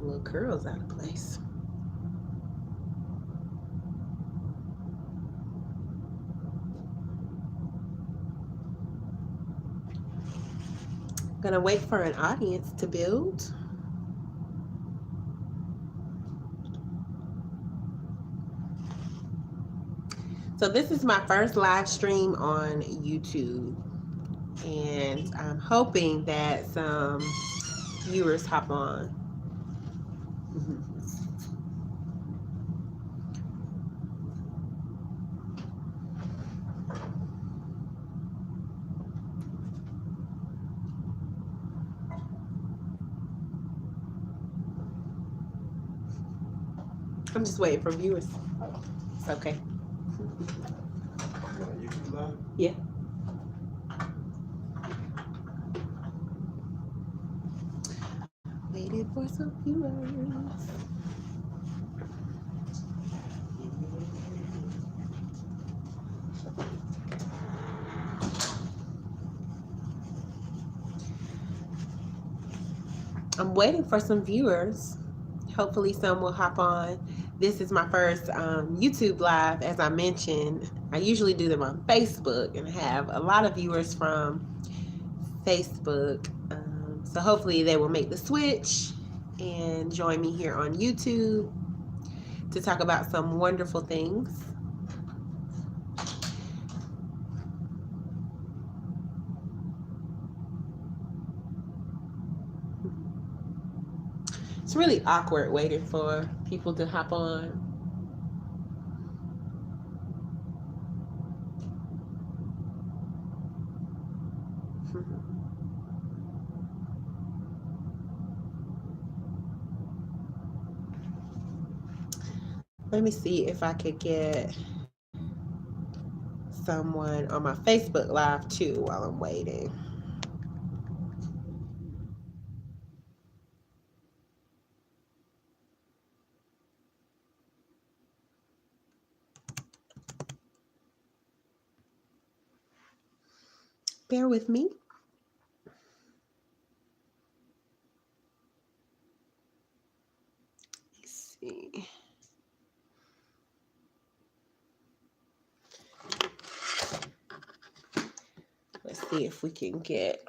little curls out of place. Gonna wait for an audience to build. So this is my first live stream on YouTube, and I'm hoping that some viewers hop on. I'm just waiting for viewers. It's okay. Yeah. Waiting for some viewers. I'm waiting for some viewers. Hopefully some will hop on. This is my first YouTube live, as I mentioned. I usually do them on Facebook and have a lot of viewers from Facebook. So hopefully they will make the switch and join me here on YouTube to talk about some wonderful things. It's really awkward waiting for people to hop on. Let me see if I could get someone on my Facebook Live too while I'm waiting. Bear with me. Let's see. Let's see if we can get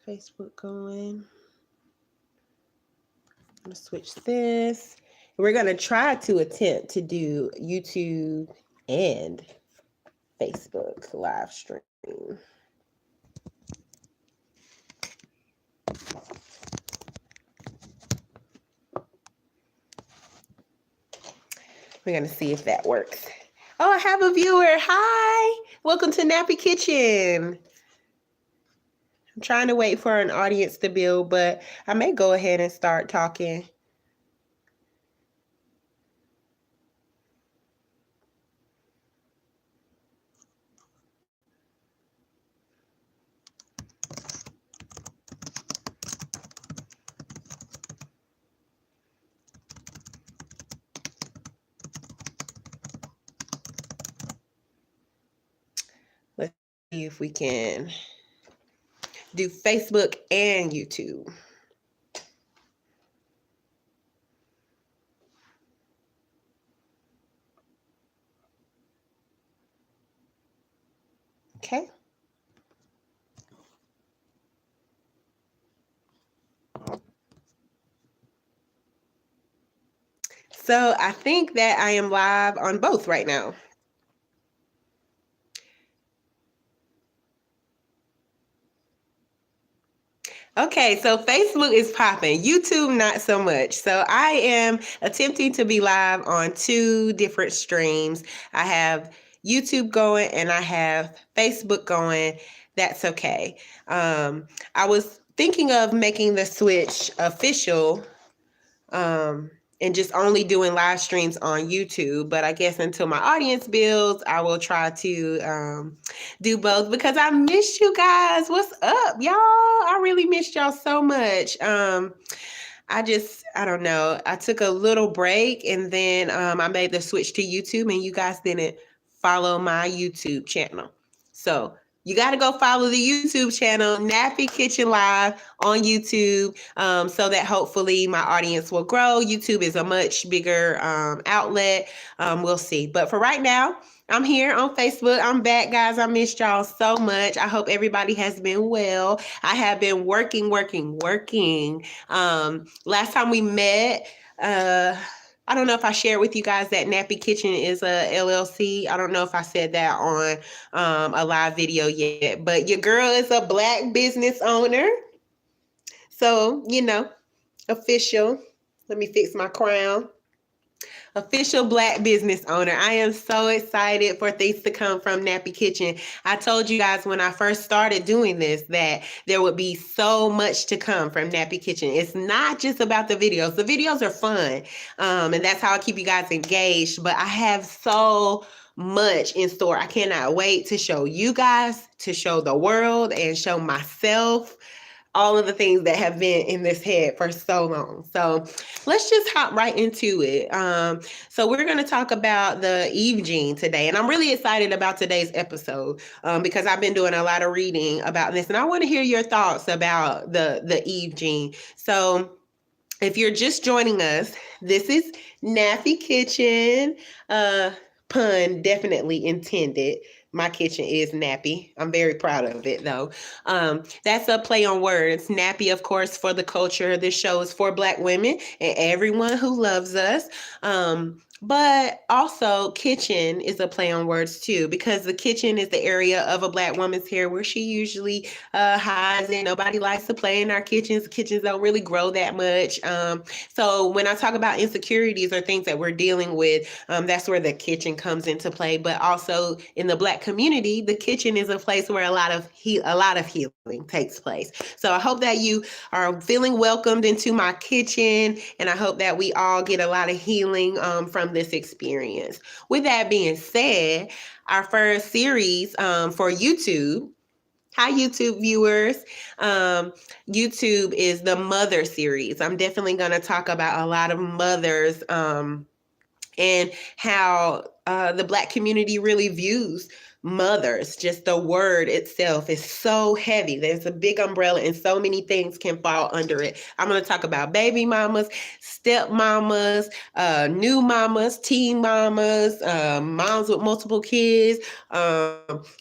Facebook going. I'm gonna switch this. We're gonna try to attempt to do YouTube and Facebook live stream. We're gonna see if that works. Oh, I have a viewer. Hi, welcome to Nappy Kitchen. I'm trying to wait for an audience to build, but I may go ahead and start talking. Let's see if we can do Facebook and YouTube. Okay. So I think that I am live on both right now. Okay, so Facebook is popping, YouTube not so much. So I am attempting to be live on two different streams. I have YouTube going and I have Facebook going. That's okay. I was thinking of making the switch official and just only doing live streams on YouTube. But I guess until my audience builds, I will try to do both because I miss you guys. What's up, y'all? I really missed y'all so much. I don't know. I took a little break and then I made the switch to YouTube and you guys didn't follow my YouTube channel. So you got to go follow the YouTube channel, Nappy Kitchen Live on YouTube, so that hopefully my audience will grow. YouTube is a much bigger outlet. We'll see. But for right now, I'm here on Facebook. I'm back, guys. I missed y'all so much. I hope everybody has been well. I have been working. Last time we met, I don't know if I shared with you guys that Nappy Kitchen is a LLC. I don't know if I said that on a live video yet, but your girl is a Black business owner. So, official. Let me fix my crown. Official Black business owner. I am so excited for things to come from Nappy Kitchen. I told you guys when I first started doing this that there would be so much to come from Nappy Kitchen. It's not just about the videos. The videos are fun, and that's how I keep you guys engaged. But I have so much in store. I cannot wait to show you guys, to show the world, and show myself all of the things that have been in this head for so long. So let's just hop right into it. So we're going to talk about the Eve gene today. And I'm really excited about today's episode because I've been doing a lot of reading about this. And I want to hear your thoughts about the Eve gene. So if you're just joining us, this is Nappy Kitchen. Pun definitely intended. My kitchen is nappy. I'm very proud of it, though. That's a play on words. Nappy, of course, for the culture. This show is for Black women and everyone who loves us. But also, kitchen is a play on words too, because the kitchen is the area of a Black woman's hair where she usually hides, and nobody likes to play in our kitchens. Kitchens don't really grow that much. So when I talk about insecurities or things that we're dealing with, that's where the kitchen comes into play. But also in the Black community, the kitchen is a place where a lot of healing takes place. So I hope that you are feeling welcomed into my kitchen, and I hope that we all get a lot of healing from this experience. With that being said, our first series for YouTube. Hi, YouTube viewers. YouTube is the Mother series. I'm definitely going to talk about a lot of mothers and how the Black community really views mothers. Just the word itself is so heavy. There's a big umbrella and so many things can fall under it. I'm going to talk about baby mamas, step mamas, new mamas, teen mamas, moms with multiple kids,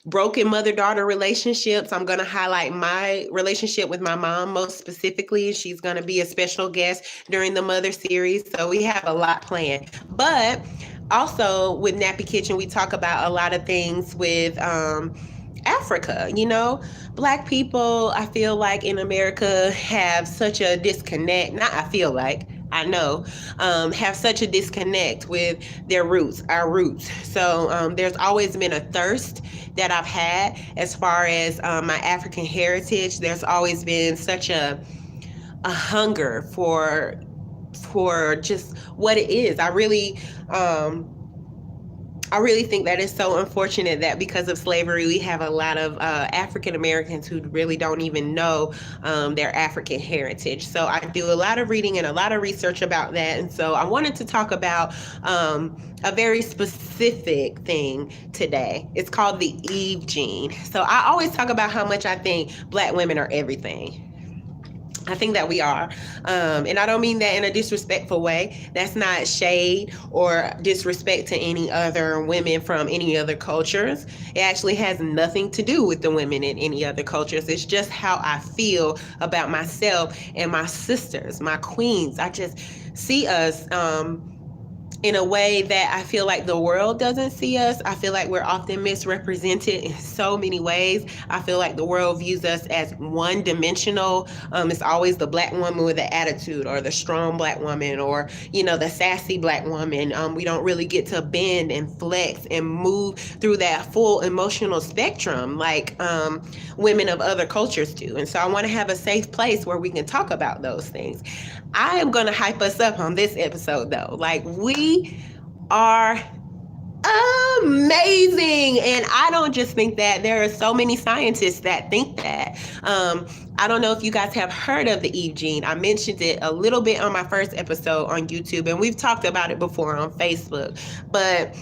broken mother-daughter relationships. I'm going to highlight my relationship with my mom most specifically. She's going to be a special guest during the Mother series. So we have a lot planned. But also with Nappy Kitchen, we talk about a lot of things with Africa. Black people, I feel like in America have such a disconnect. Not I feel like, I know, have such a disconnect with their roots, our roots. So there's always been a thirst that I've had as far as my African heritage. There's always been such a hunger for just what it is. I really think that it's so unfortunate that because of slavery, we have a lot of African Americans who really don't even know their African heritage. So I do a lot of reading and a lot of research about that. And so I wanted to talk about a very specific thing today. It's called the Eve gene. So I always talk about how much I think Black women are everything. I think that we are. And I don't mean that in a disrespectful way. That's not shade or disrespect to any other women from any other cultures. It actually has nothing to do with the women in any other cultures. It's just how I feel about myself and my sisters, my queens. I just see us in a way that I feel like the world doesn't see us. I feel like we're often misrepresented in so many ways. I feel like the world views us as one-dimensional. It's always the Black woman with the attitude, or the strong Black woman, or the sassy Black woman. We don't really get to bend and flex and move through that full emotional spectrum like women of other cultures do. And so I want to have a safe place where we can talk about those things. I am going to hype us up on this episode, though. Like, we are amazing. And I don't just think that. There are so many scientists that think that. I don't know if you guys have heard of the Eve gene. I mentioned it a little bit on my first episode on YouTube, and we've talked about it before on Facebook. But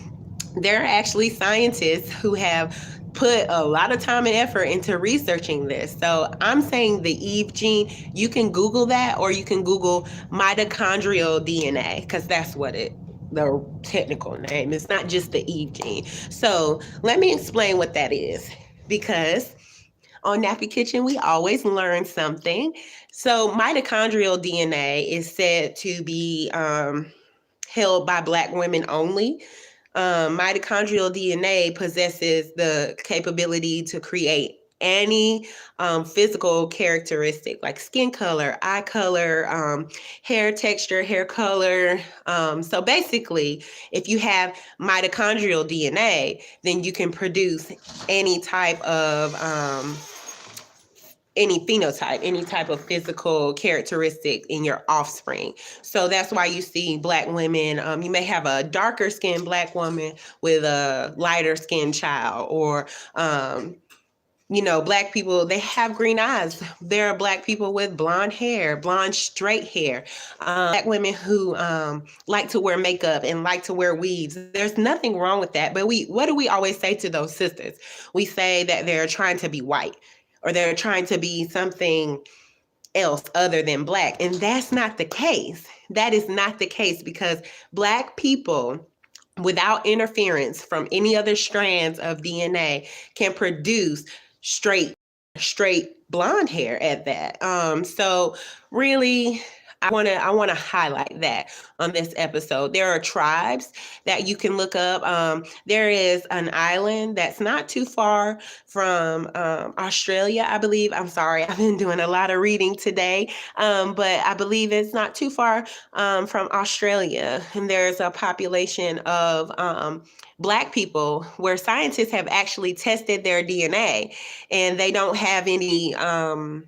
there are actually scientists who have put a lot of time and effort into researching this. So I'm saying the Eve gene, you can Google that, or you can Google mitochondrial DNA, because that's what the technical name. It's not just the Eve gene. So let me explain what that is, because on Nappy Kitchen, we always learn something. So mitochondrial DNA is said to be held by Black women only. Mitochondrial DNA possesses the capability to create any physical characteristic like skin color, eye color, hair texture, hair color. So basically, if you have mitochondrial DNA, then you can produce any type of any phenotype, any type of physical characteristic in your offspring. So that's why you see Black women, you may have a darker skinned Black woman with a lighter skinned child, or Black people, they have green eyes. There are Black people with blonde hair, blonde straight hair. Black women who like to wear makeup and like to wear weaves. There's nothing wrong with that. But what do we always say to those sisters? We say that they're trying to be white, or they're trying to be something else other than Black. And that's not the case. That is not the case, because Black people, without interference from any other strands of DNA, can produce straight blonde hair at that. So really, I want to highlight that on this episode. There are tribes that you can look up. There is an island that's not too far from Australia, I believe. I'm sorry, I've been doing a lot of reading today, but I believe it's not too far from Australia, and there's a population of Black people where scientists have actually tested their DNA, and they don't have any other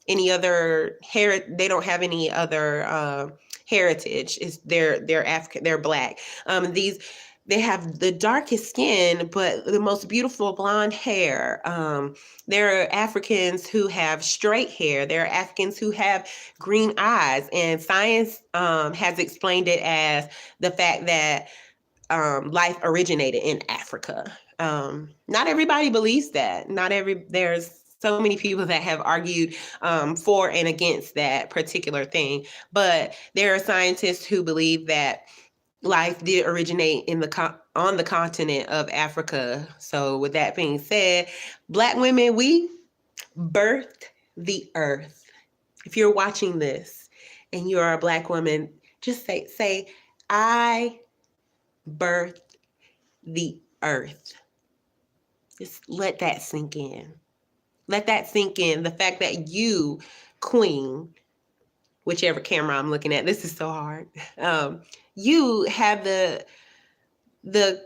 they don't have any other heritage. Is they're African, they're Black. They have the darkest skin, but the most beautiful blonde hair. There are Africans who have straight hair. There are Africans who have green eyes. And science has explained it as the fact that life originated in Africa. Not everybody believes that. There's so many people that have argued for and against that particular thing. But there are scientists who believe that life did originate on the continent of Africa. So with that being said, Black women, we birthed the earth. If you're watching this and you're a Black woman, just say, I birthed the earth. Just let that sink in. Let that sink in. The fact that you, queen, whichever camera I'm looking at, this is so hard. You have the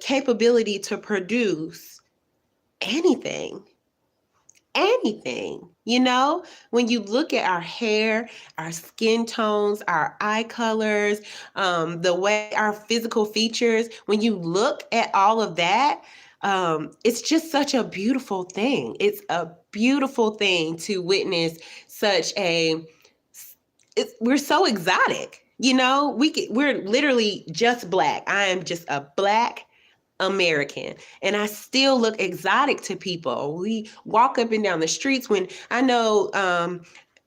capability to produce anything. Anything. When you look at our hair, our skin tones, our eye colors, the way our physical features, when you look at all of that, it's just such a beautiful thing. It's a beautiful thing to witness we're so exotic. We're literally just Black. I am just a Black American, and I still look exotic to people. We walk up and down the streets. When I know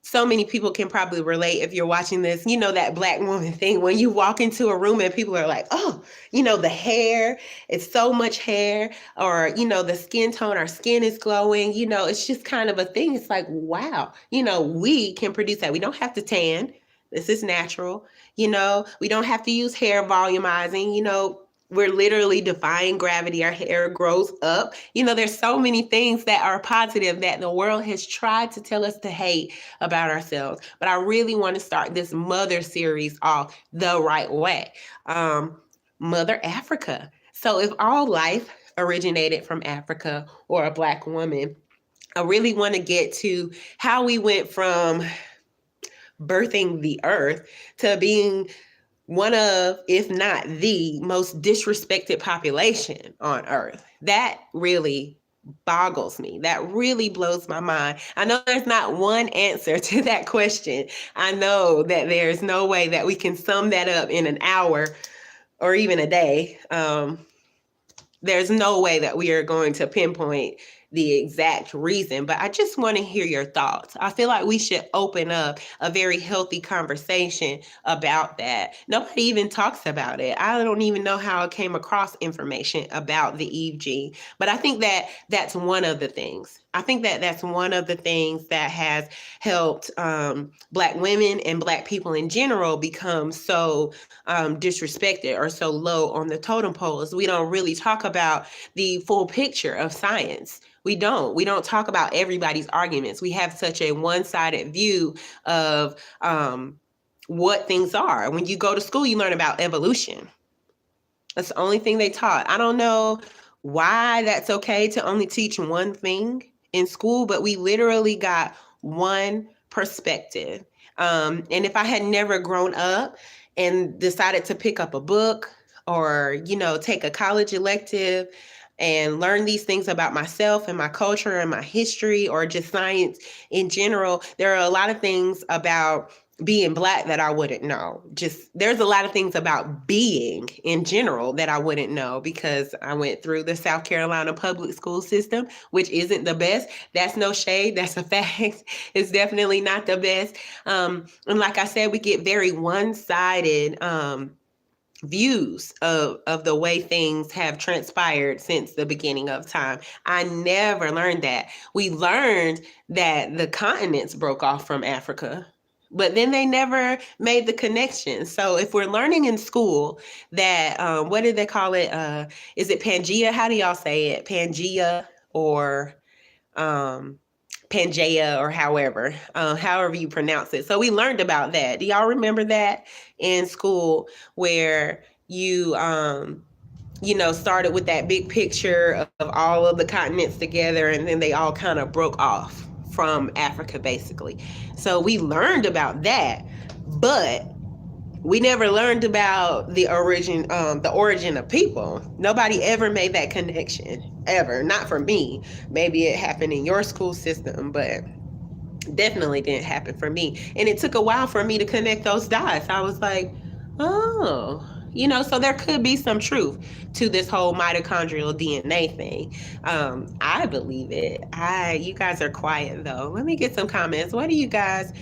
so many people can probably relate, if you're watching this, that Black woman thing, when you walk into a room and people are like, oh, the hair, it's so much hair, or the skin tone, our skin is glowing, it's just kind of a thing. It's like, wow, we can produce that. We don't have to tan. This is natural. We don't have to use hair volumizing. We're literally defying gravity. Our hair grows up. There's so many things that are positive that the world has tried to tell us to hate about ourselves. But I really want to start this mother series off the right way. Mother Africa. So if all life originated from Africa or a Black woman, I really want to get to how we went from birthing the earth to being one of, if not the most disrespected population on earth. That really boggles me. That really blows my mind. I know there's not one answer to that question. I know that there's no way that we can sum that up in an hour or even a day. there's no way that we are going to pinpoint the exact reason, but I just want to hear your thoughts. I feel like we should open up a very healthy conversation about that. Nobody even talks about it. I don't even know how I came across information about the Eve gene, but I think that that's one of the things. I think that that's one of the things that has helped Black women and Black people in general become so disrespected or so low on the totem poles. We don't really talk about the full picture of science. We don't. We don't talk about everybody's arguments. We have such a one-sided view of what things are. When you go to school, you learn about evolution. That's the only thing they taught. I don't know why that's okay to only teach one thing in school, but we literally got one perspective. And if I had never grown up and decided to pick up a book or, take a college elective and learn these things about myself and my culture and my history or just science in general, there are a lot of things about being Black that I wouldn't know. Just there's a lot of things about being in general that I wouldn't know because I went through the South Carolina public school system, which isn't the best. That's no shade. That's a fact. It's definitely not the best. And like I said, we get very one-sided views of the way things have transpired since the beginning of time. I never learned that. We learned that the continents broke off from Africa, but then they never made the connection. So if we're learning in school that, what did they call it? Is it Pangea? How do y'all say it? Pangea or Pangea or however you pronounce it. So we learned about that. Do y'all remember that in school where you, started with that big picture of all of the continents together and then they all kind of broke off from Africa, basically. So we learned about that, but we never learned about the origin of people. Nobody ever made that connection, ever. Not for me. Maybe it happened in your school system, but definitely didn't happen for me. And it took a while for me to connect those dots. I was like, oh, so there could be some truth to this whole mitochondrial DNA thing. I believe it. You guys are quiet though. Let me get some comments. How do you guys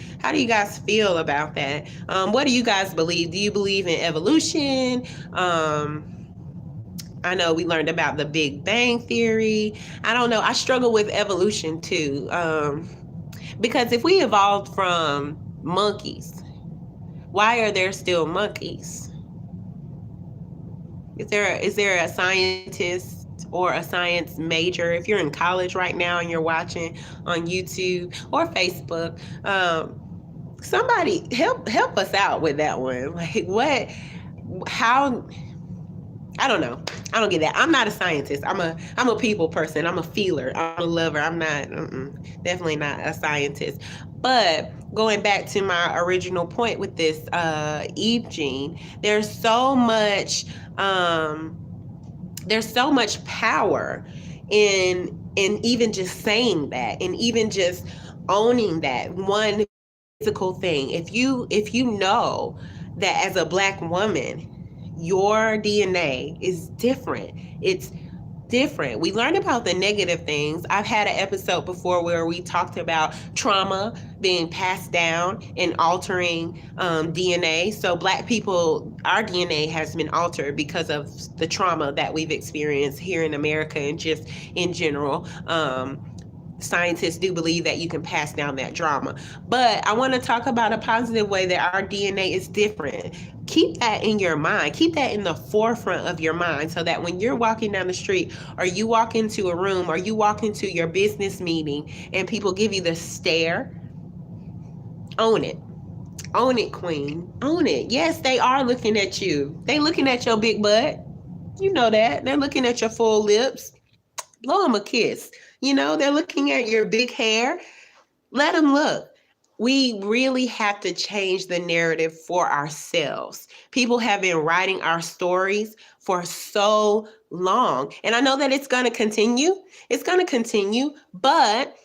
feel about that? What do you guys believe? Do you believe in evolution? I know we learned about the Big Bang Theory. I don't know. I struggle with evolution too. Because if we evolved from monkeys, why are there still monkeys? Is there a scientist or a science major? If you're in college right now and you're watching on YouTube or Facebook, somebody help us out with that one. Like what? How? I don't know. I don't get that. I'm not a scientist. I'm a people person. I'm a feeler. I'm a lover. I'm not, definitely not a scientist. But going back to my original point with this Eve gene, there's so much power in even just saying that and even just owning that one physical thing. If you know that as a Black woman, your DNA is different. It's different. We learned about the negative things. I've had an episode before where we talked about trauma being passed down and altering DNA. So Black people, our DNA has been altered because of the trauma that we've experienced here in America and just in general. Scientists do believe that you can pass down that drama. But I want to talk about a positive way that our DNA is different. Keep that in your mind. Keep that in the forefront of your mind so that when you're walking down the street or you walk into a room or you walk into your business meeting and people give you the stare, own it. Own it, queen. Own it. Yes, they are looking at you. They looking at your big butt. You know that. They're looking at your full lips. Blow them a kiss. They're looking at your big hair. Let them look. We really have to change the narrative for ourselves. People have been writing our stories for so long. And I know that it's going to continue. It's going to continue. But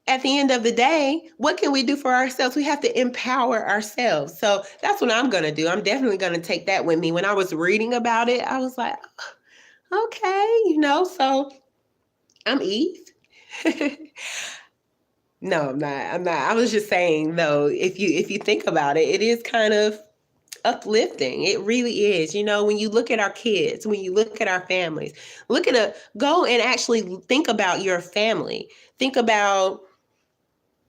at the end of the day, what can we do for ourselves? We have to empower ourselves. So that's what I'm going to do. I'm definitely going to take that with me. When I was reading about it, I was like, Okay, so I'm Eve. No, I'm not. I'm not. I was just saying though, if you think about it, it is kind of uplifting. It really is. When you look at our kids, when you look at our families, go and actually think about your family. Think about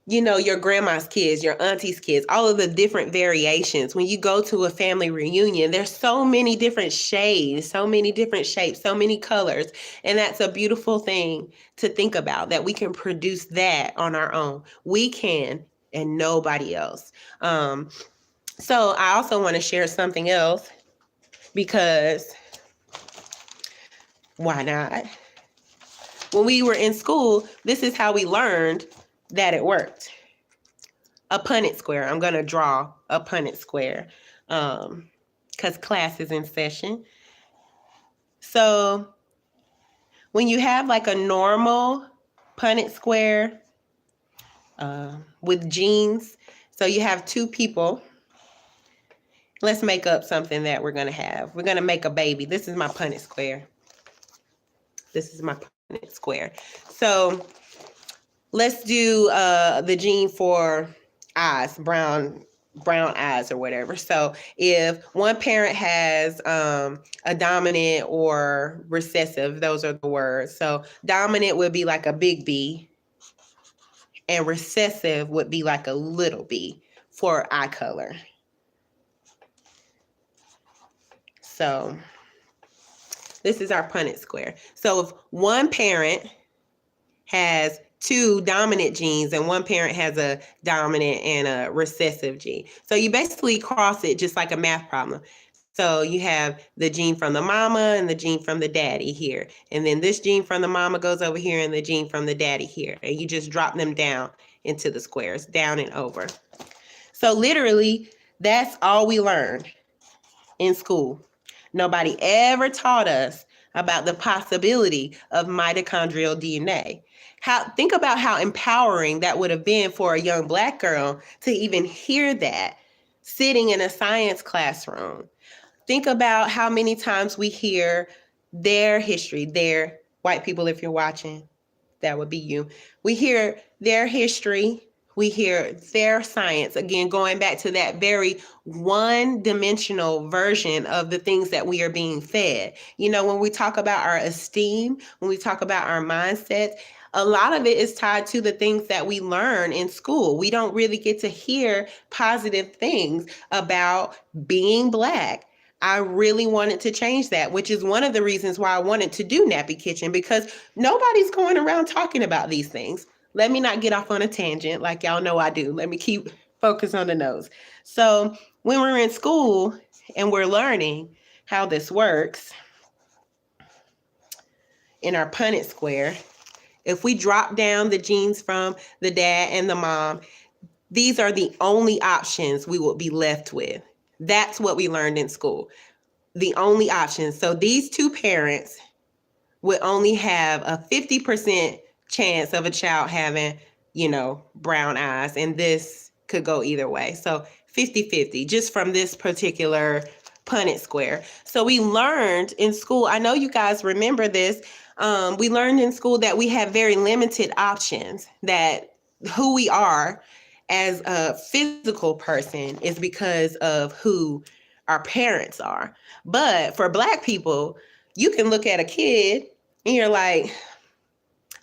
your grandma's kids, your auntie's kids, all of the different variations. When you go to a family reunion, there's so many different shades, so many different shapes, so many colors. And that's a beautiful thing to think about, that we can produce that on our own. We can, and nobody else. So I also want to share something else, because why not? When we were in school, this is how we learned that it worked. A Punnett square. I'm going to draw a Punnett square because class is in session. So when you have like a normal Punnett square with jeans, so you have two people. Let's make up something that we're going to have. We're going to make a baby. This is my Punnett square. This is my Punnett square. So let's do the gene for eyes, brown eyes or whatever. So if one parent has a dominant or recessive, those are the words. So dominant would be like a big B, and recessive would be like a little b for eye color. So this is our Punnett square. So if one parent has two dominant genes and one parent has a dominant and a recessive gene, so you basically cross it just like a math problem. So you have the gene from the mama and the gene from the daddy here. And then this gene from the mama goes over here and the gene from the daddy here. And you just drop them down into the squares, down and over. So literally, that's all we learned in school. Nobody ever taught us about the possibility of mitochondrial DNA. Think about how empowering that would have been for a young Black girl to even hear that sitting in a science classroom. Think about how many times we hear their history, their white people, if you're watching, that would be you. We hear their history. We hear their science, again, going back to that very one-dimensional version of the things that we are being fed. When we talk about our esteem, when we talk about our mindset, a lot of it is tied to the things that we learn in school. We don't really get to hear positive things about being Black. I really wanted to change that, which is one of the reasons why I wanted to do Nappy Kitchen, because nobody's going around talking about these things. Let me not get off on a tangent like y'all know I do. Let me keep focused on the nose. So when we're in school and we're learning how this works in our Punnett square, if we drop down the genes from the dad and the mom, these are the only options we will be left with. That's what we learned in school. The only options. So these two parents would only have a 50% chance of a child having, brown eyes. And this could go either way. So 50-50, just from this particular Punnett square. So we learned in school, I know you guys remember this, we learned in school that we have very limited options, that who we are as a physical person is because of who our parents are. But for Black people, you can look at a kid and you're like,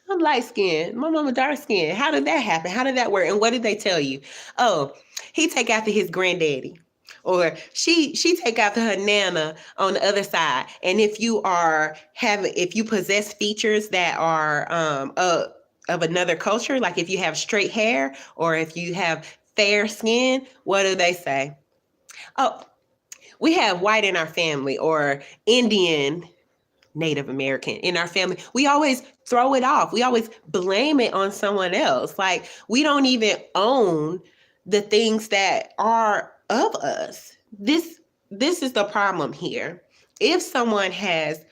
I'm light skinned, my mama dark skinned. How did that happen? How did that work? And what did they tell you? Oh, he take after his granddaddy. Or she take after her nana on the other side. And if you possess features that are of another culture, like if you have straight hair or if you have fair skin, what do they say? Oh, we have white in our family, or Indian, Native American in our family. We always throw it off. We always blame it on someone else. Like, we don't even own the things that are of us. This is the problem here. If someone has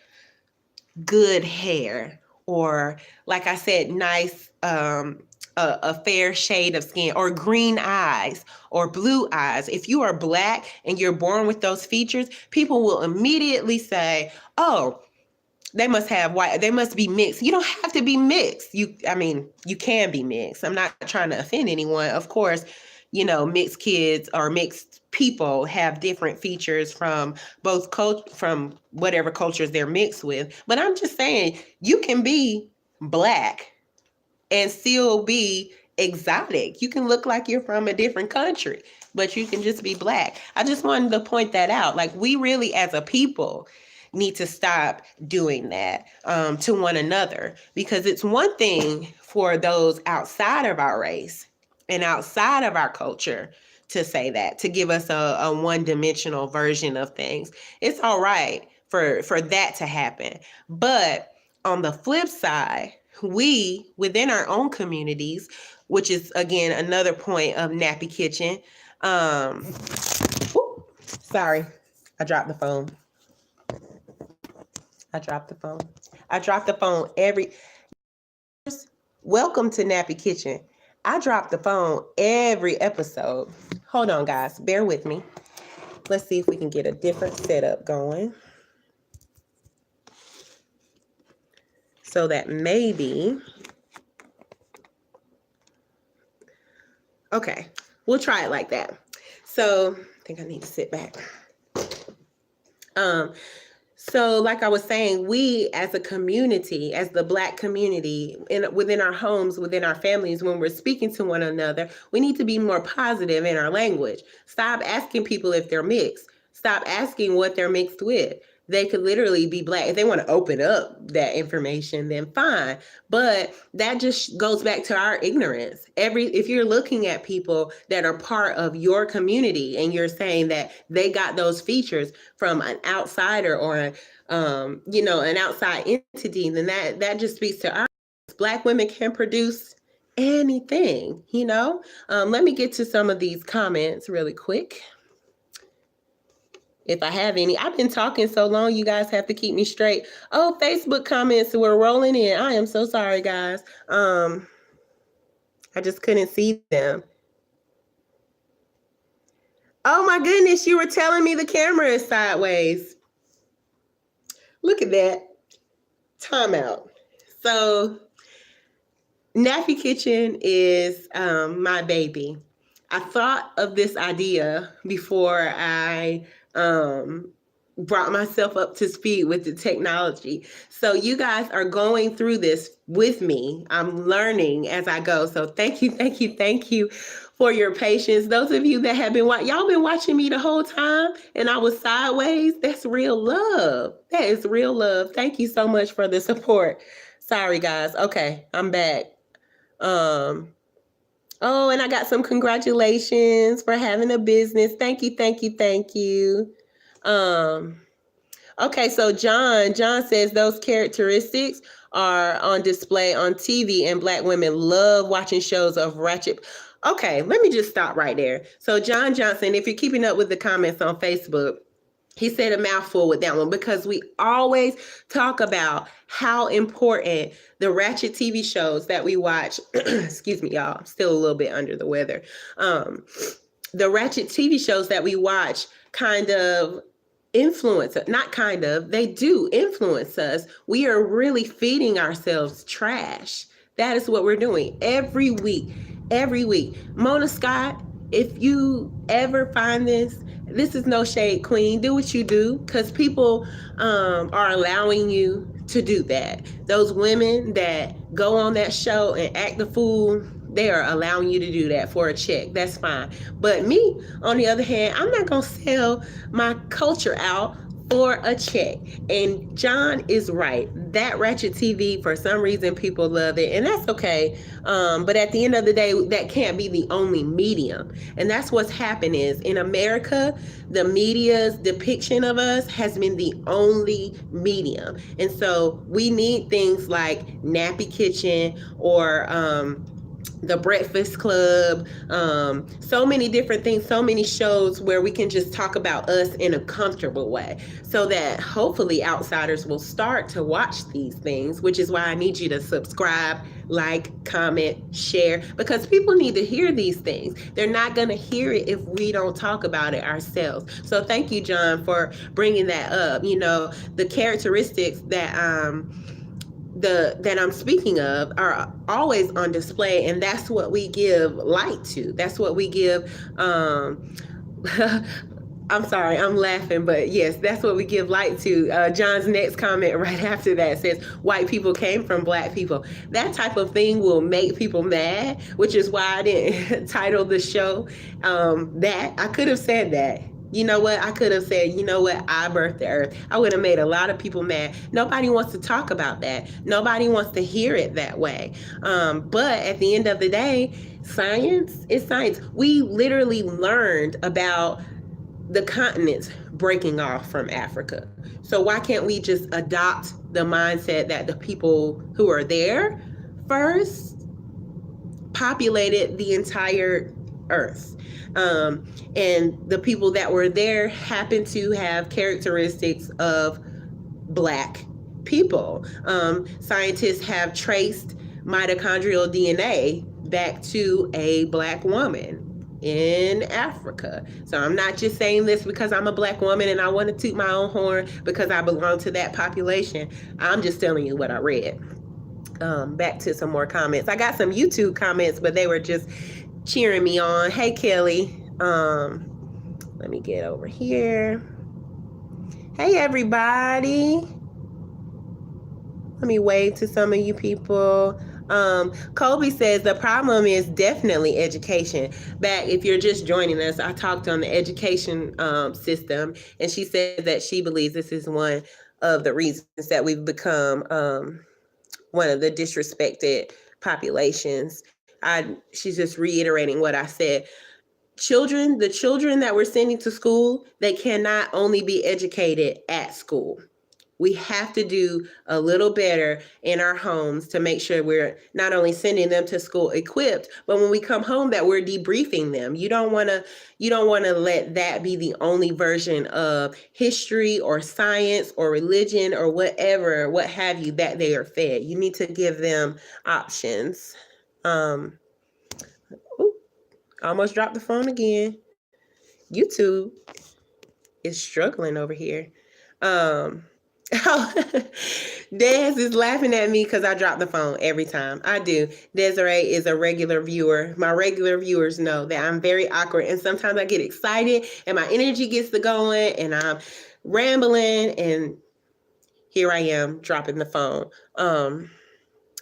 good hair, or like I said, nice, a fair shade of skin, or green eyes or blue eyes, if you are Black and you're born with those features, people will immediately say, oh, they must have white, they must be mixed. You don't have to be mixed. I mean, you can be mixed. I'm not trying to offend anyone. Of course, mixed kids or mixed people have different features from from whatever cultures they're mixed with. But I'm just saying, you can be black and still be exotic. You can look like you're from a different country, but you can just be black. I just wanted to point that out. Like, we really, as a people, need to stop doing that to one another, because it's one thing for those outside of our race and outside of our culture to say that, to give us a one-dimensional version of things. It's all right for that to happen. But on the flip side, we, within our own communities, which is, again, another point of Nappy Kitchen. Sorry, I dropped the phone. Welcome to Nappy Kitchen. I drop the phone every episode. Hold on, guys. Bear with me. Let's see if we can get a different setup going, so that maybe... Okay, we'll try it like that. So I think I need to sit back. So like I was saying, we as a community, as the Black community, within our homes, within our families, when we're speaking to one another, we need to be more positive in our language. Stop asking people if they're mixed. Stop asking what they're mixed with. They could literally be Black. If they want to open up that information, then fine. But that just goes back to our ignorance. If you're looking at people that are part of your community and you're saying that they got those features from an outsider or an outside entity, then that just speaks to our... Black women can produce anything. Let me get to some of these comments really quick, if I have any. I've been talking so long, you guys have to keep me straight. Oh, Facebook comments were rolling in. I am so sorry, guys. I just couldn't see them. Oh my goodness, you were telling me the camera is sideways. Look at that. Timeout. So, Nappy Kitchen is my baby. I thought of this idea before I brought myself up to speed with the technology. So you guys are going through this with me. I'm learning as I go. So thank you for your patience. Those of you that have been y'all been watching me the whole time and I was sideways. That's real love. That is real love. Thank you so much for the support. Sorry, guys. Okay, I'm back. Oh, and I got some congratulations for having a business. Thank you. Okay, so John says those characteristics are on display on TV and Black women love watching shows of ratchet. Okay, let me just stop right there. So John Johnson, if you're keeping up with the comments on Facebook, he said a mouthful with that one, because we always talk about how important the ratchet TV shows that we watch, excuse me, y'all, I'm still a little bit under the weather. The ratchet TV shows that we watch kind of influence, they do influence us. We are really feeding ourselves trash. That is what we're doing every week. Mona Scott, if you ever find this is no shade, queen. Do what you do, because people are allowing you to do that. Those women that go on that show and act the fool, they are allowing you to do that for a check. That's fine. But me, on the other hand, I'm not going to sell my culture out for a check. And John is right. That ratchet TV, for some reason, people love it, and that's okay. But at the end of the day, that can't be the only medium. And that's what's happened is, in America, the media's depiction of us has been the only medium. And so we need things like Nappy Kitchen or The Breakfast Club, so many different things, so many shows where we can just talk about us in a comfortable way, so that hopefully outsiders will start to watch these things, which is why I need you to subscribe, like, comment, share, because people need to hear these things. They're not going to hear it if we don't talk about it ourselves. So thank you, John, for bringing that up. The characteristics that I'm speaking of are always on display, and that's what we give light to. That's what we give I'm sorry, I'm laughing, but yes, that's what we give light to. John's next comment right after that says, white people came from black people. That type of thing will make people mad, which is why I didn't title the show that. I could have said that. You know what? I could have said, I birthed the earth. I would have made a lot of people mad. Nobody wants to talk about that. Nobody wants to hear it that way. But at the end of the day, science is science. We literally learned about the continents breaking off from Africa. So why can't we just adopt the mindset that the people who are there first populated the entire earth? And the people that were there happen to have characteristics of black people. Scientists have traced mitochondrial DNA back to a black woman in Africa. So I'm not just saying this because I'm a black woman and I want to toot my own horn because I belong to that population. I'm just telling you what I read. Back to some more comments. I got some YouTube comments, but they were just cheering me on. Hey, Kelly. Let me get over here. Hey, everybody. Let me wave to some of you people. Kobe says the problem is definitely education. Back, if you're just joining us, I talked on the education system, and she said that she believes this is one of the reasons that we've become one of the disrespected populations. She's just reiterating what I said. The children that we're sending to school, they cannot only be educated at school. We have to do a little better in our homes to make sure we're not only sending them to school equipped, but when we come home that we're debriefing them. You don't want to let that be the only version of history or science or religion or whatever, what have you, that they are fed. You need to give them options. Almost dropped the phone again. YouTube is struggling over here. Des is laughing at me because I drop the phone every time. I do. Desiree is a regular viewer. My regular viewers know that I'm very awkward, and sometimes I get excited and my energy gets to going and I'm rambling, and here I am dropping the phone.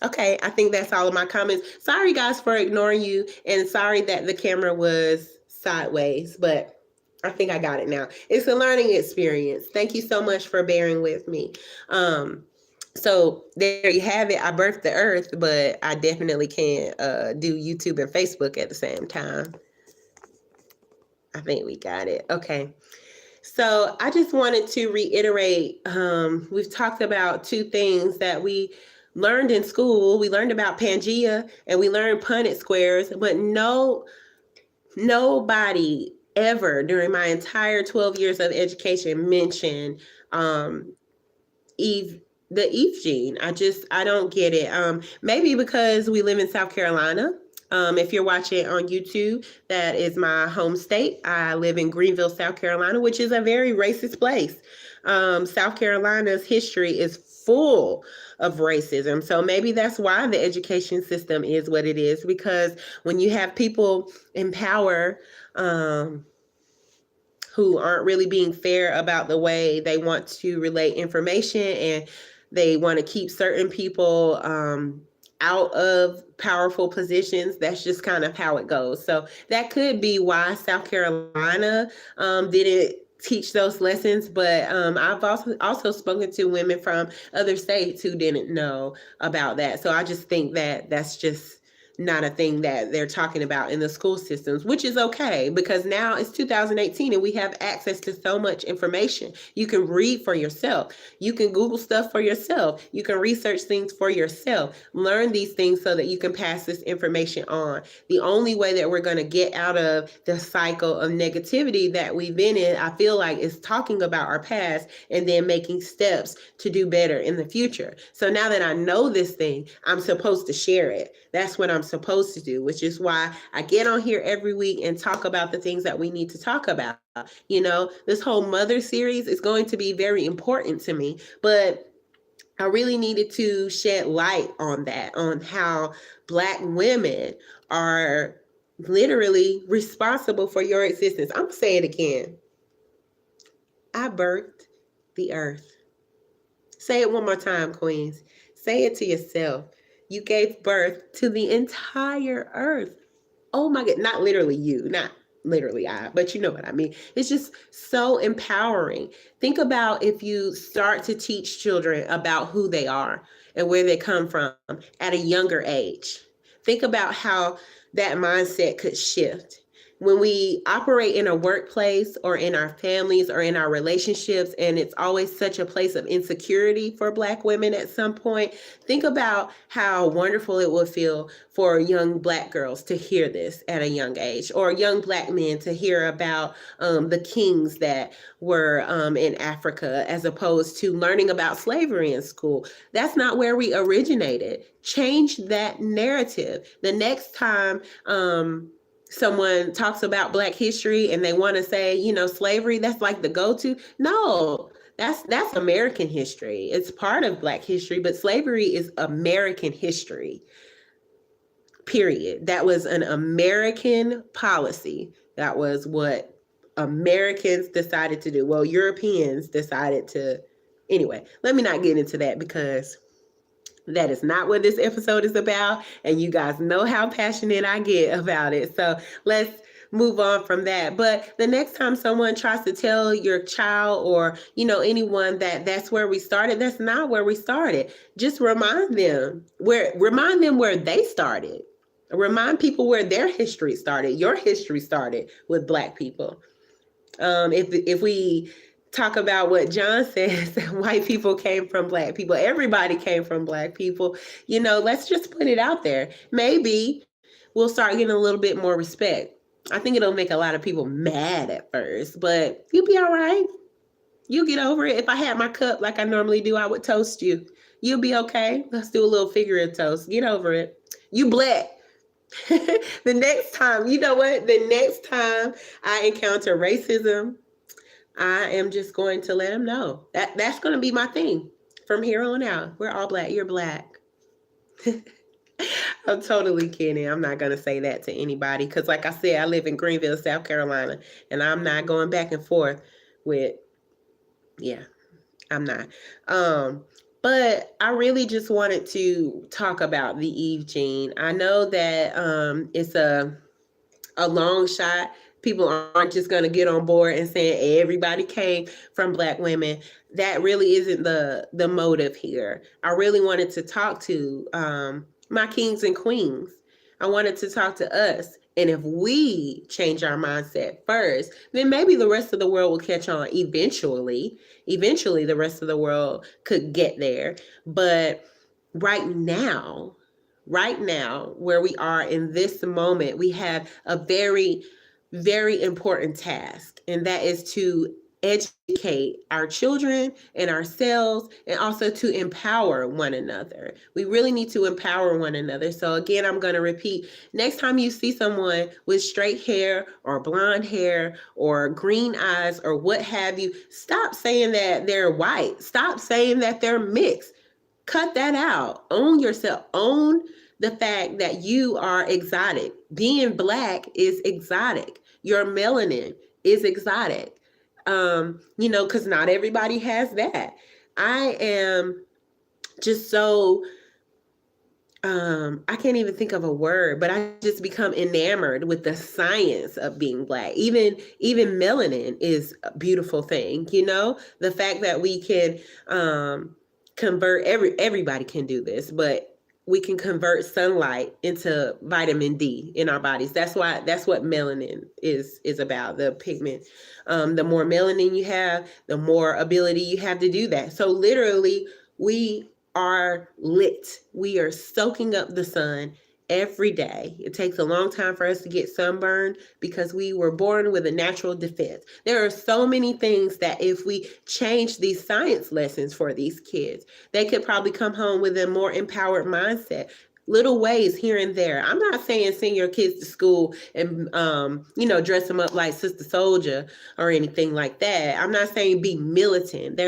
Okay, I think that's all of my comments. Sorry, guys, for ignoring you, and sorry that the camera was sideways, but I think I got it now. It's a learning experience. Thank you so much for bearing with me. So there you have it. I birthed the earth, but I definitely can't do YouTube and Facebook at the same time. I think we got it. Okay. So I just wanted to reiterate, we've talked about two things that we learned in school. We learned about Pangea and we learned Punnett squares, but nobody ever during my entire 12 years of education mentioned the Eve gene. I don't get it. Maybe because we live in South Carolina. If you're watching on YouTube, that is my home state. I live in Greenville, South Carolina, which is a very racist place. South Carolina's history is full of racism. So maybe that's why the education system is what it is, because when you have people in power who aren't really being fair about the way they want to relay information, and they want to keep certain people out of powerful positions, that's just kind of how it goes. So that could be why South Carolina didn't teach those lessons. But I've also spoken to women from other states who didn't know about that. So I just think that that's just not a thing that they're talking about in the school systems, which is okay because now it's 2018 and we have access to so much information. You can read for yourself. You can Google stuff for yourself. You can research things for yourself. Learn these things so that you can pass this information on. The only way that we're going to get out of the cycle of negativity that we've been in, I feel like, is talking about our past and then making steps to do better in the future. So now that I know this thing, I'm supposed to share it. That's what I'm supposed to do, which is why I get on here every week and talk about the things that we need to talk about. You know, this whole mother series is going to be very important to me, but I really needed to shed light on that, on how Black women are literally responsible for your existence. I'm going to say it again. I birthed the earth. Say it one more time, Queens. Say it to yourself. You gave birth to the entire earth. Oh my God, not literally you, not literally I, but you know what I mean. It's just so empowering. Think about if you start to teach children about who they are and where they come from at a younger age. Think about how that mindset could shift. When we operate in a workplace or in our families or in our relationships, and it's always such a place of insecurity for Black women at some point, think about how wonderful it would feel for young Black girls to hear this at a young age, or young Black men to hear about the kings that were in Africa, as opposed to learning about slavery in school. That's not where we originated. Change that narrative. The next time someone talks about Black history and they want to say, you know, slavery, that's like the go-to. No, that's American history. It's part of Black history, but slavery is American history. Period. That was an American policy. That was what Americans decided to do. Well, Europeans decided to. Anyway, let me not get into that because that is not what this episode is about. And you guys know how passionate I get about it. So let's move on from that. But the next time someone tries to tell your child or, you know, anyone that that's where we started, that's not where we started. Just remind them where they started. Remind people where their history started. Your history started with Black people. If we talk about what John says, white people came from Black people, everybody came from Black people, you know, let's just put it out there. Maybe we'll start getting a little bit more respect. I think it'll make a lot of people mad at first, but you'll be all right. You'll get over it. If I had my cup like I normally do, I would toast you. You'll be okay. Let's do a little figure of toast. Get over it. You Black. The next time, you know what? The next time I encounter racism, I am just going to let them know that's going to be my thing from here on out. We're all Black. You're Black. I'm totally kidding. I'm not going to say that to anybody because, like I said, I live in Greenville, South Carolina, and I'm not going back and forth with, yeah, I'm not. But I really just wanted to talk about the Eve gene. I know that it's a long shot. People aren't just going to get on board and saying everybody came from Black women. That really isn't the motive here. I really wanted to talk to my kings and queens. I wanted to talk to us. And if we change our mindset first, then maybe the rest of the world will catch on eventually. Eventually, the rest of the world could get there. But right now, where we are in this moment, we have a very, very important task, and that is to educate our children and ourselves, and also to empower one another. We really need to empower one another. So again, I'm going to repeat, next time you see someone with straight hair or blonde hair or green eyes or what have you, stop saying that they're white. Stop saying that they're mixed. Cut that out. Own yourself. Own the fact that you are exotic. Being Black is exotic. Your melanin is exotic. You know, because not everybody has that. I am just so, I can't even think of a word, but I just become enamored with the science of being Black. Even melanin is a beautiful thing, you know? The fact that we can convert, everybody can do this, but we can convert sunlight into vitamin D in our bodies. That's what melanin is about, the pigment. The more melanin you have, the more ability you have to do that. So literally, we are lit. We are soaking up the sun every day. It takes a long time for us to get sunburned because we were born with a natural defense. There are so many things that if we change these science lessons for these kids, they could probably come home with a more empowered mindset. Little ways here and there. I'm not saying send your kids to school and dress them up like Sister Soldier or anything like that. I'm not saying be militant.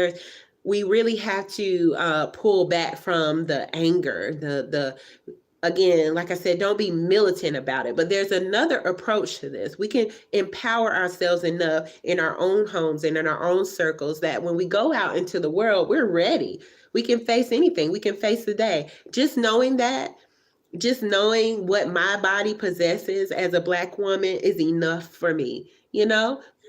We really have to pull back from the anger, the again, like I said, don't be militant about it. But there's another approach to this. We can empower ourselves enough in our own homes and in our own circles that when we go out into the world, we're ready. We can face anything. We can face the day. Just knowing what my body possesses as a Black woman is enough for me.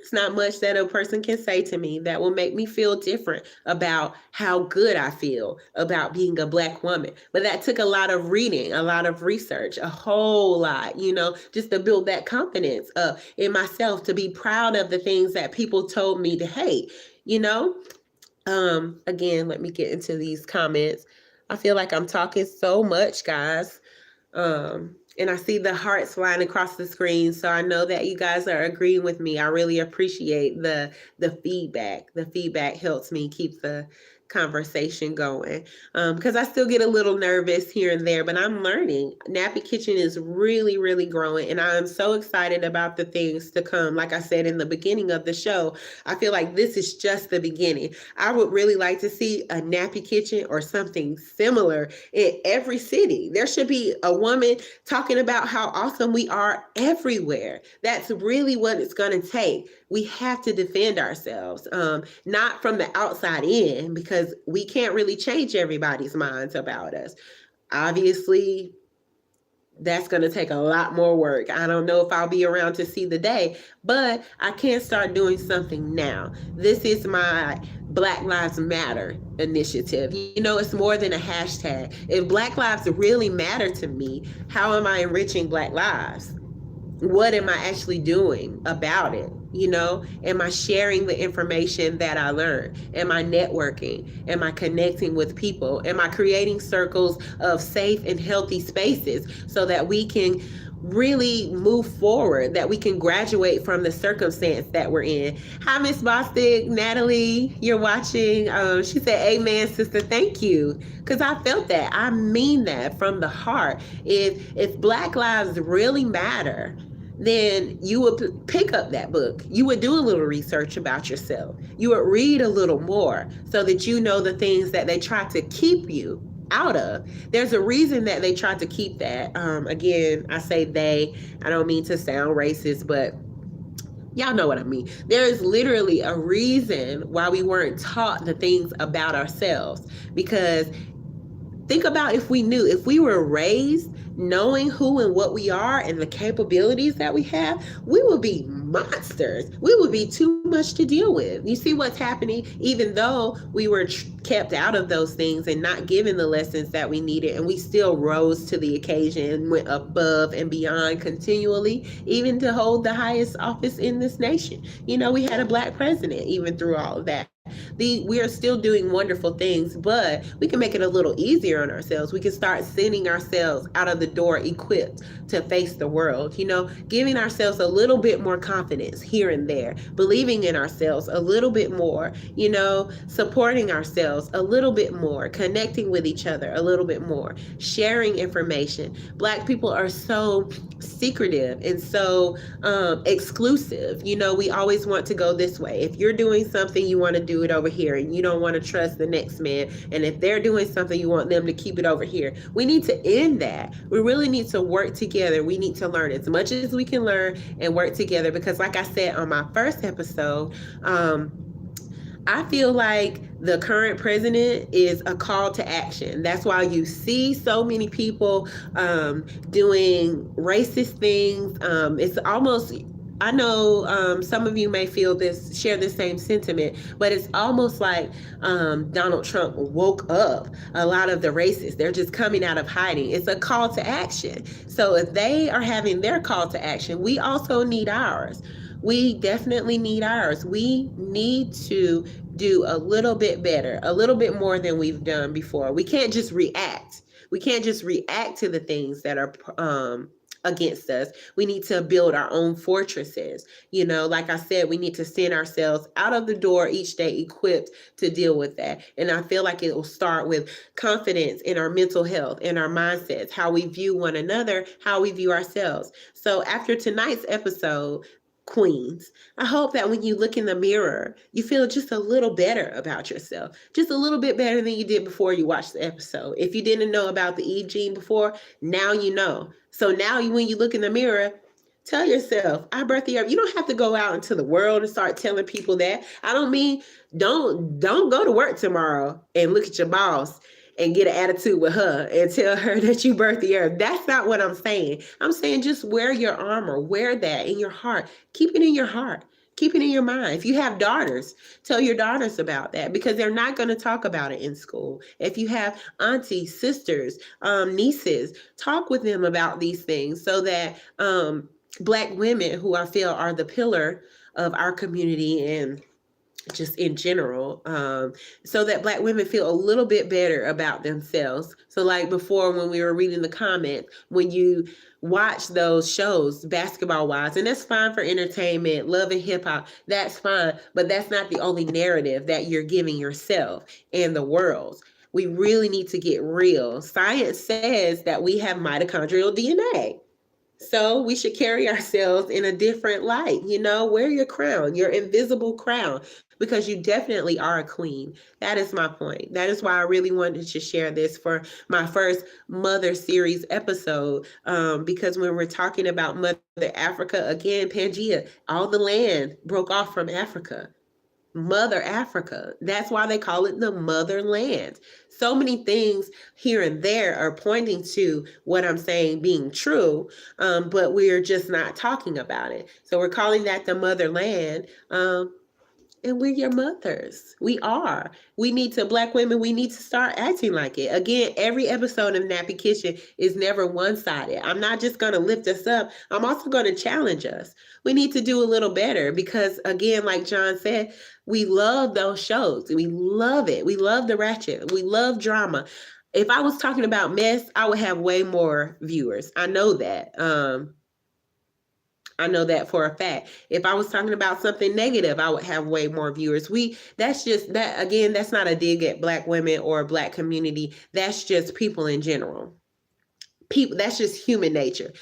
It's not much that a person can say to me that will make me feel different about how good I feel about being a Black woman. But that took a lot of reading, a lot of research, a whole lot, just to build that confidence in myself, to be proud of the things that people told me to hate, Again, let me get into these comments. I feel like I'm talking so much, guys. And I see the hearts flying across the screen, so I know that you guys are agreeing with me. I really appreciate the feedback. The feedback helps me keep the conversation going, because I still get a little nervous here and there, but I'm learning. Nappy Kitchen is really, really growing, and I'm so excited about the things to come. Like I said in the beginning of the show, I feel like this is just the beginning. I would really like to see a Nappy Kitchen or something similar in every city. There should be a woman talking about how awesome we are everywhere. That's really what it's going to take. We have to defend ourselves, not from the outside in, because we can't really change everybody's minds about us. Obviously, that's going to take a lot more work. I don't know if I'll be around to see the day, but I can start doing something now. This is my Black Lives Matter initiative. It's more than a hashtag. If Black lives really matter to me, how am I enriching Black lives? What am I actually doing about it? Am I sharing the information that I learned? Am I networking? Am I connecting with people? Am I creating circles of safe and healthy spaces so that we can really move forward, that we can graduate from the circumstance that we're in? Hi, Miss Bostic. Natalie, you're watching. She said, amen, sister. Thank you. Because I felt that. I mean that from the heart. If Black lives really matter, then you would pick up that book. You would do a little research about yourself. You would read a little more so that you know the things that they try to keep you out of. There's a reason that they try to keep that. Again, I say they. I don't mean to sound racist, but y'all know what I mean. There is literally a reason why we weren't taught the things about ourselves. Because think about if we were raised knowing who and what we are and the capabilities that we have, we would be monsters. We would be too much to deal with. You see what's happening? Even though we were kept out of those things and not given the lessons that we needed, and we still rose to the occasion, went above and beyond continually, even to hold the highest office in this nation. We had a Black president even through all of that. We are still doing wonderful things, but we can make it a little easier on ourselves. We can start sending ourselves out of the door equipped to face the world, giving ourselves a little bit more confidence here and there, believing in ourselves a little bit more, supporting ourselves a little bit more, connecting with each other a little bit more, sharing information. Black people are so secretive and so exclusive. We always want to go this way. If you're doing something, you want to do it over here, and you don't want to trust the next man. And if they're doing something, you want them to keep it over here. We need to end that. We really need to work together. We need to learn as much as we can learn and work together, because like I said on my first episode, I feel like the current president is a call to action. That's why you see so many people doing racist things. It's almost I know some of you may feel this, share this same sentiment, but it's almost like Donald Trump woke up a lot of the racists. They're just coming out of hiding. It's a call to action. So if they are having their call to action, we also need ours. We definitely need ours. We need to do a little bit better, a little bit more than we've done before. We can't just react. We can't just react to the things that are against us. We need to build our own fortresses. You know, like I said, we need to send ourselves out of the door each day equipped to deal with that. And I feel like it will start with confidence in our mental health, in our mindsets, how we view one another, how we view ourselves. So after tonight's episode, Queens, I hope that when you look in the mirror, you feel just a little better about yourself, just a little bit better than you did before you watched the episode. If you didn't know about the E gene before, now you know. So now when you look in the mirror, tell yourself, I birthed the earth. You don't have to go out into the world and start telling people that. I don't mean don't go to work tomorrow and look at your boss and get an attitude with her and tell her that you birthed the earth. That's not what I'm saying. I'm saying just wear your armor, wear that in your heart. Keep it in your heart. Keep it in your mind. If you have daughters, tell your daughters about that because they're not going to talk about it in school. If you have aunties, sisters, nieces, talk with them about these things so that Black women, who I feel are the pillar of our community and just in general, so that Black women feel a little bit better about themselves. So like before when we were reading the comments, when you watch those shows, Basketball Wives, and that's fine for entertainment, love and hip hop, that's fine, but that's not the only narrative that you're giving yourself and the world. We really need to get real. Science says that we have mitochondrial DNA. So we should carry ourselves in a different light. You know, wear your crown, your invisible crown, because you definitely are a queen. That is my point. That is why I really wanted to share this for my first Mother series episode. Because when we're talking about Mother Africa, again, Pangea, all the land broke off from Africa. Mother Africa. That's why they call it the motherland. So many things here and there are pointing to what I'm saying being true, but we're just not talking about it. So we're calling that the motherland. And we're your mothers. We are. We need to, Black women, we need to start acting like it. Again, every episode of Nappy Kitchen is never one-sided. I'm not just going to lift us up. I'm also going to challenge us. We need to do a little better because, again, like John said, we love those shows. We love it. We love the ratchet. We love drama. If I was talking about mess, I would have way more viewers. I know that. I know that for a fact. If I was talking about something negative, I would have way more viewers. That's just that, again, that's not a dig at Black women or Black community. That's just people in general. People, that's just human nature.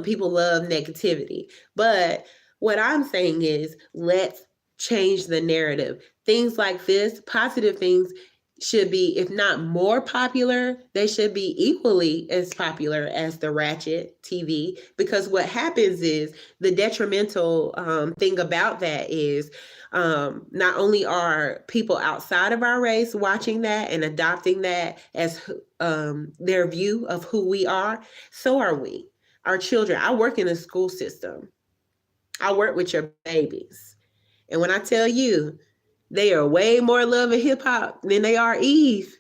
People love negativity. But what I'm saying is let's change the narrative. Things like this, positive things, should be, if not more popular, they should be equally as popular as the ratchet TV. Because what happens is the detrimental thing about that is not only are people outside of our race watching that and adopting that as their view of who we are, so are we. Our children. I work in a school system. I work with your babies. And when I tell you, they are way more loving hip hop than they are Eve.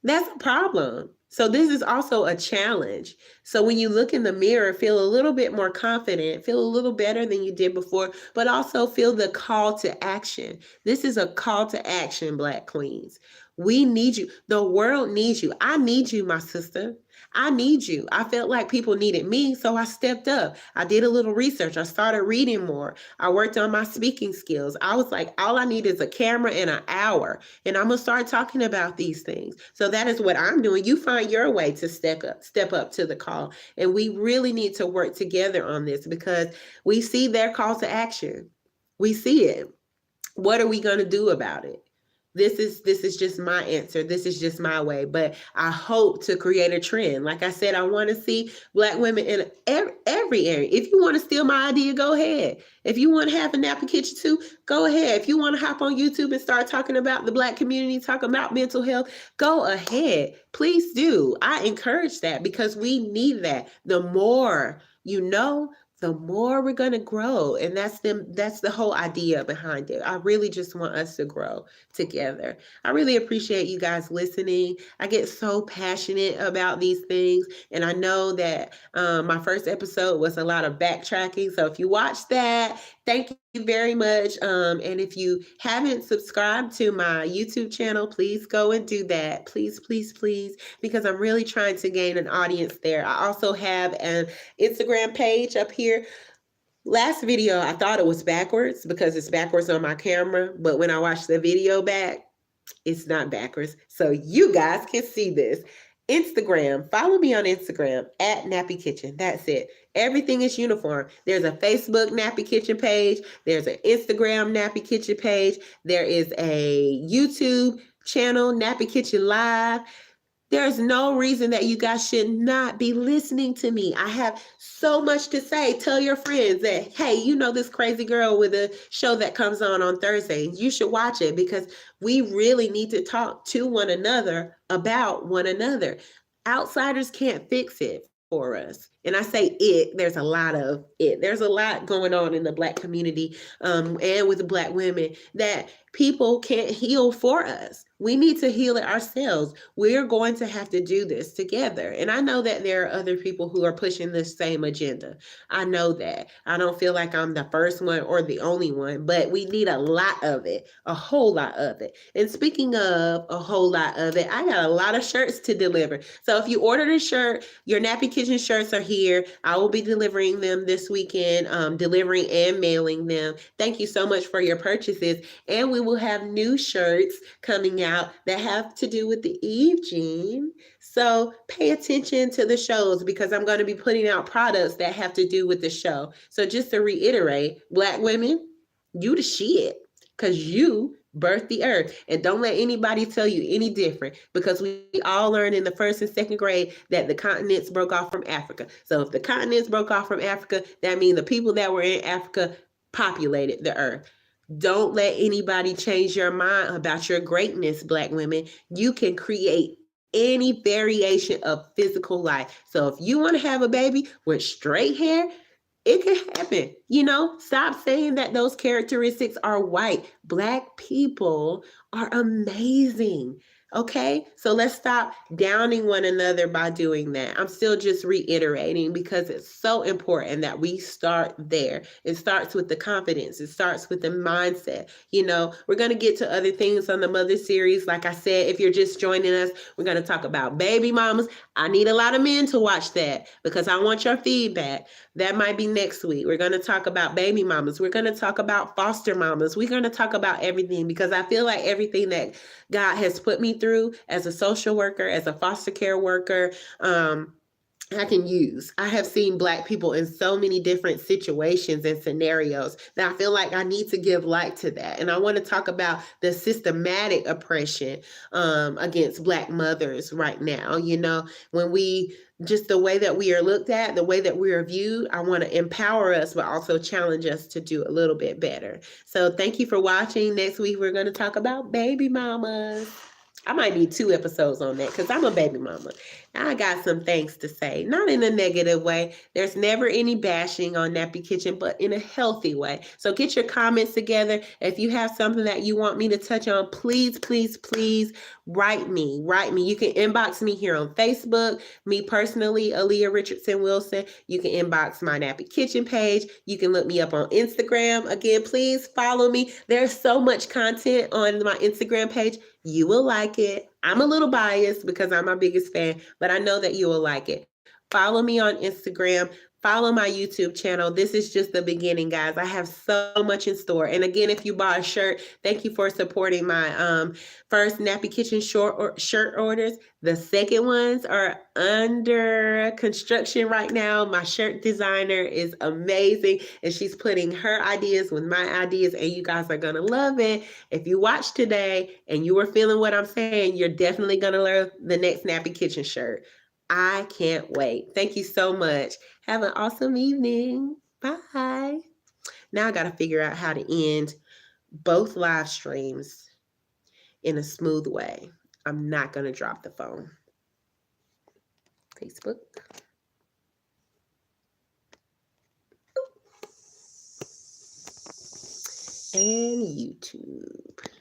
That's a problem. So this is also a challenge. So when you look in the mirror, feel a little bit more confident, feel a little better than you did before, but also feel the call to action. This is a call to action, Black queens. We need you. The world needs you. I need you, my sister. I need you. I felt like people needed me, so I stepped up. I did a little research. I started reading more. I worked on my speaking skills. I was like, all I need is a camera and an hour, and I'm gonna start talking about these things. So that is what I'm doing. You find your way to step up to the call, and we really need to work together on this because we see their call to action. We see it. What are we gonna do about it? This is just my answer. This is just my way. But I hope to create a trend. Like I said, I want to see Black women in every area. If you want to steal my idea, go ahead. If you want to have a nappy kitchen too, go ahead. If you want to hop on YouTube and start talking about the Black community, talking about mental health, go ahead. Please do. I encourage that because we need that. The more you know, the more we're going to grow. And that's the whole idea behind it. I really just want us to grow together. I really appreciate you guys listening. I get so passionate about these things, and I know that my first episode was a lot of backtracking. So if you watched that, thank you very much. And if you haven't subscribed to my YouTube channel, please go and do that. Please, please, please, because I'm really trying to gain an audience there. I also have an Instagram page up here. Last video, I thought it was backwards because it's backwards on my camera, but when I watched the video back, it's not backwards. So you guys can see this. Instagram, follow me on Instagram at Nappy Kitchen. That's it. Everything is uniform. There's a Facebook Nappy Kitchen page. There's an Instagram Nappy Kitchen page. There is a YouTube channel, Nappy Kitchen Live. There's no reason that you guys should not be listening to me. I have so much to say. Tell your friends that, hey, you know this crazy girl with a show that comes on Thursday. You should watch it because we really need to talk to one another about one another. Outsiders can't fix it for us. And I say it, there's a lot of it. There's a lot going on in the Black community and with the Black women that people can't heal for us. We need to heal it ourselves. We're going to have to do this together. And I know that there are other people who are pushing this same agenda. I know that. I don't feel like I'm the first one or the only one, but we need a lot of it, a whole lot of it. And speaking of a whole lot of it, I got a lot of shirts to deliver. So if you ordered a shirt, your Nappy Kitchen shirts are here. I will be delivering them this weekend, delivering and mailing them. Thank you so much for your purchases. And we will have new shirts coming out that have to do with the Eve gene. So pay attention to the shows because I'm going to be putting out products that have to do with the show. So just to reiterate, Black women, you the shit because you birthed the earth. And don't let anybody tell you any different because we all learned in the first and second grade that the continents broke off from Africa. So if the continents broke off from Africa, that means the people that were in Africa populated the earth. Don't let anybody change your mind about your greatness, Black women. You can create any variation of physical life. So if you want to have a baby with straight hair, it can happen. Stop saying that those characteristics are white. Black people are amazing. Okay, so let's stop downing one another by doing that. I'm still just reiterating because it's so important that we start there. It starts with the confidence, it starts with the mindset. We're going to get to other things on the Mother series. Like I said, if you're just joining us, we're going to talk about baby mamas. I need a lot of men to watch that because I want your feedback. That might be next week. We're going to talk about baby mamas. We're going to talk about foster mamas. We're going to talk about everything because I feel like everything that God has put me through as a social worker, as a foster care worker, I can use. I have seen Black people in so many different situations and scenarios that I feel like I need to give light to that. And I want to talk about the systematic oppression against Black mothers right now. When we just the way that we are looked at, the way that we are viewed, I want to empower us, but also challenge us to do a little bit better. So thank you for watching. Next week, we're going to talk about baby mamas. I might need 2 episodes on that because I'm a baby mama. I got some things to say, not in a negative way. There's never any bashing on Nappy Kitchen, but in a healthy way. So get your comments together. If you have something that you want me to touch on, please, please, please write me. You can inbox me here on Facebook. Me personally, Aaliyah Richardson Wilson. You can inbox my Nappy Kitchen page. You can look me up on Instagram. Again, please follow me. There's so much content on my Instagram page. You will like it. I'm a little biased because I'm my biggest fan, but I know that you will like it. Follow me on Instagram. Follow my YouTube channel. This is just the beginning, guys. I have so much in store. And again, if you bought a shirt, thank you for supporting my first Nappy Kitchen shirt orders. The second ones are under construction right now. My shirt designer is amazing, and she's putting her ideas with my ideas, and you guys are going to love it. If you watched today and you were feeling what I'm saying, you're definitely going to love the next Nappy Kitchen shirt. I can't wait. Thank you so much. Have an awesome evening. Bye. Now I got to figure out how to end both live streams in a smooth way. I'm not going to drop the phone. Facebook. and YouTube.